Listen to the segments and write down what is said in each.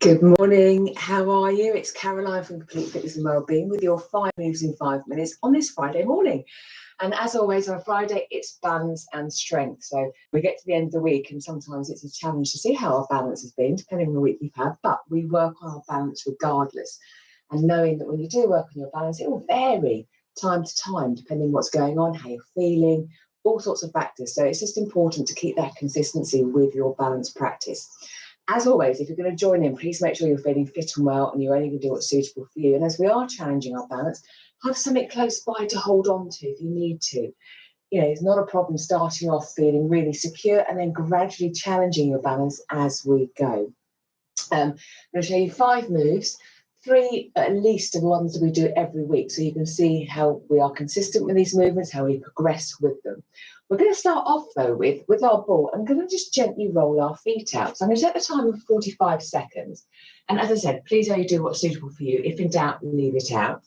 Good morning, how are you? It's Caroline from Complete Fitness and Wellbeing with your 5 moves in 5 minutes on this Friday morning. And as always on a Friday, it's balance and strength. So we get to the end of the week and sometimes it's a challenge to see how our balance has been, depending on the week you've had, but we work on our balance regardless. And knowing that when you do work on your balance, it will vary time to time, depending on what's going on, how you're feeling, all sorts of factors. So it's just important to keep that consistency with your balance practice. As always, if you're going to join in, please make sure you're feeling fit and well and you're only going to do what's suitable for you. And as we are challenging our balance, have something close by to hold on to if you need to. You know, it's not a problem starting off feeling really secure and then gradually challenging your balance as we go. I'm going to show you 5 moves, 3 at least of ones that we do every week, so you can see how we are consistent with these movements, how we progress with them. We're going to start off though with our ball. I'm going to just gently roll our feet out. So I'm going to set the time of 45 seconds. And as I said, please only do what's suitable for you. If in doubt, leave it out.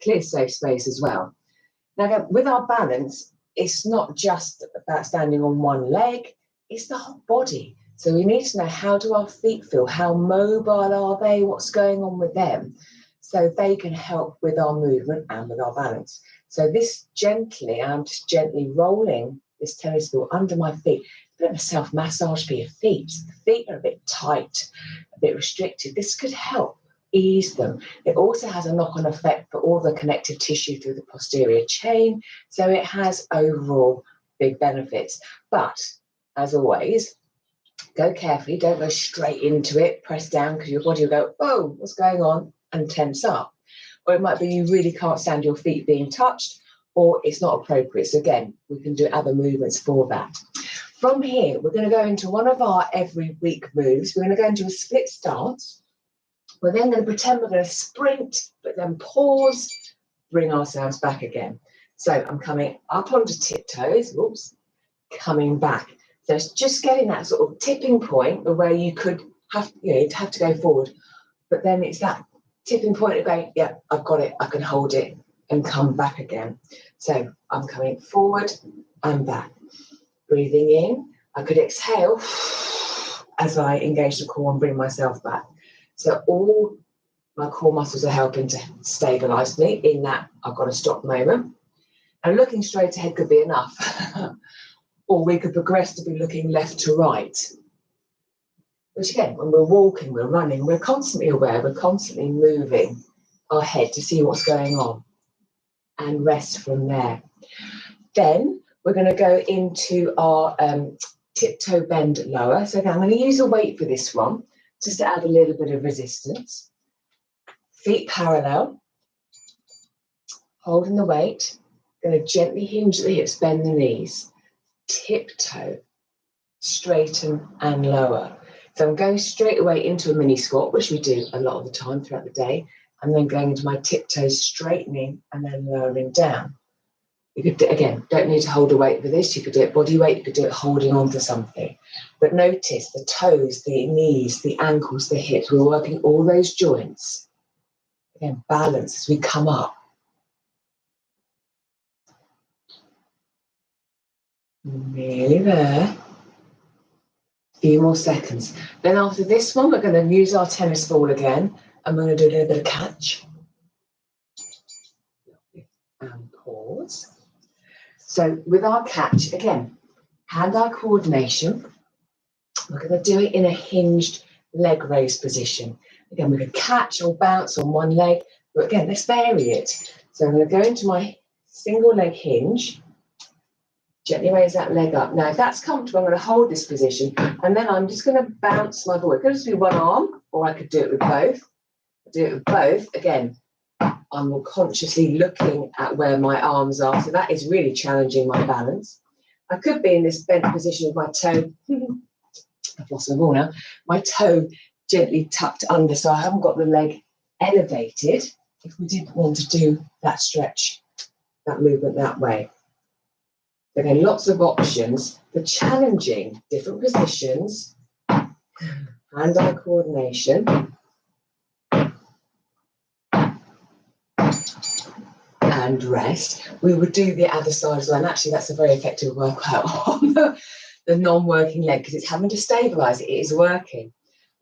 Clear safe space as well. Now again, with our balance, it's not just about standing on one leg, it's the whole body. So we need to know, how do our feet feel? How mobile are they? What's going on with them? So they can help with our movement and with our balance. So this gently, I'm just gently rolling this tennis ball under my feet. A bit of a self-massage for your feet. The feet are a bit tight, a bit restricted. This could help ease them. It also has a knock-on effect for all the connective tissue through the posterior chain. So it has overall big benefits. But as always, go carefully, don't go straight into it, press down, because your body will go, oh, what's going on, and tense up. Or it might be you really can't stand your feet being touched, or it's not appropriate. So again, we can do other movements for that. From here, we're going to go into one of our every week moves. We're going to go into a split stance. We're then going to pretend we're going to sprint, but then pause, bring ourselves back again. So I'm coming up onto tiptoes, whoops, coming back. So it's just getting that sort of tipping point where you could have, you'd have to go forward, but then it's that tipping point of going, yeah, I've got it, I can hold it, and come back again. So I'm coming forward and back. Breathing in, I could exhale as I engage the core and bring myself back. So all my core muscles are helping to stabilize me in that I've got a stop moment. And looking straight ahead could be enough. Or we could progress to be looking left to right. Which again, when we're walking, we're running, we're constantly aware, we're constantly moving our head to see what's going on and rest from there. Then we're going to go into our tiptoe bend lower. So again, I'm going to use a weight for this one, just to add a little bit of resistance. Feet parallel, holding the weight, going to gently hinge the hips, bend the knees, tiptoe, straighten and lower. So I'm going straight away into a mini squat, which we do a lot of the time throughout the day, and then going into my tiptoes, straightening and then lowering down. You could, again, don't need to hold a weight for this. You could do it body weight, you could do it holding on to something. But notice the toes, the knees, the ankles, the hips, we're working all those joints. Again, balance as we come up. Nearly there. Few more seconds. Then after this one, we're going to use our tennis ball again, and we're going to do a little bit of catch. And pause. So with our catch, again, hand-eye coordination. We're going to do it in a hinged leg raise position. Again, we're going to catch or bounce on one leg, but again, let's vary it. So I'm going to go into my single leg hinge. Gently raise that leg up. Now, if that's comfortable, I'm going to hold this position, and then I'm just going to bounce my ball. It could just be one arm, or I could do it with both. Do it with both. Again, I'm more consciously looking at where my arms are, so that is really challenging my balance. I could be in this bent position with my toe, I've lost my ball now, my toe gently tucked under, so I haven't got the leg elevated, if we didn't want to do that stretch, that movement that way. Again, lots of options for challenging different positions, hand-eye coordination, and rest. We would do the other side as well, and actually that's a very effective workout on the non-working leg, because it's having to stabilise it is working.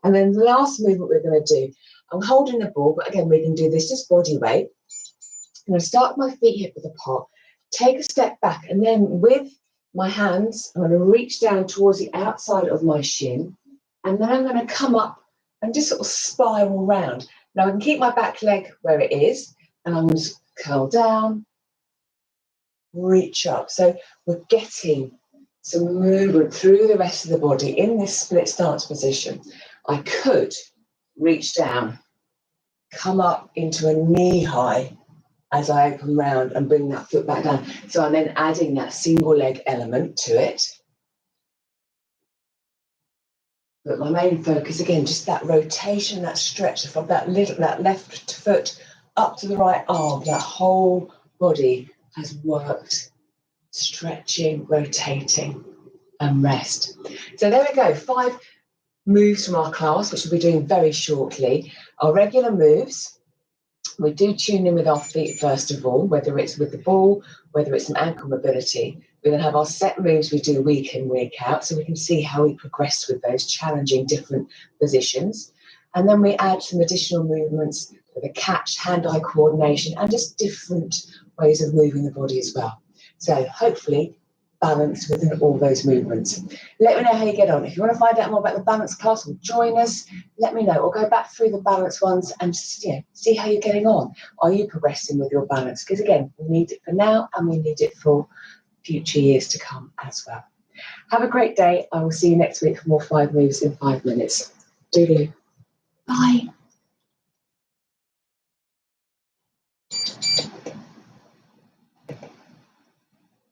And then the last movement we're going to do, I'm holding the ball, but again, we can do this just body weight. I'm going to start my feet hip width apart, take a step back, and then with my hands, I'm going to reach down towards the outside of my shin, and then I'm going to come up and just sort of spiral round. Now I can keep my back leg where it is, and I'm going to curl down, reach up. So we're getting some movement through the rest of the body in this split stance position. I could reach down, come up into a knee high as I open round and bring that foot back down. So I'm then adding that single leg element to it. But my main focus, again, just that rotation, that stretch from that left foot up to the right arm. That whole body has worked, stretching, rotating, and rest. So there we go, 5 moves from our class, which we'll be doing very shortly. Our regular moves, we do tune in with our feet first of all, whether it's with the ball, whether it's some ankle mobility. We then have our set moves we do week in, week out, so we can see how we progress with those, challenging different positions. And then we add some additional movements for the catch, hand-eye coordination, and just different ways of moving the body as well. So hopefully balance within all those movements. Let me know how you get on. If you want to find out more about the balance class or join us, let me know, or go back through the balance ones and just, see how you're getting on. Are you progressing with your balance? Because again, we need it for now and we need it for future years to come as well. Have a great day. I will see you next week for more 5 moves in 5 minutes. Doodle. Bye.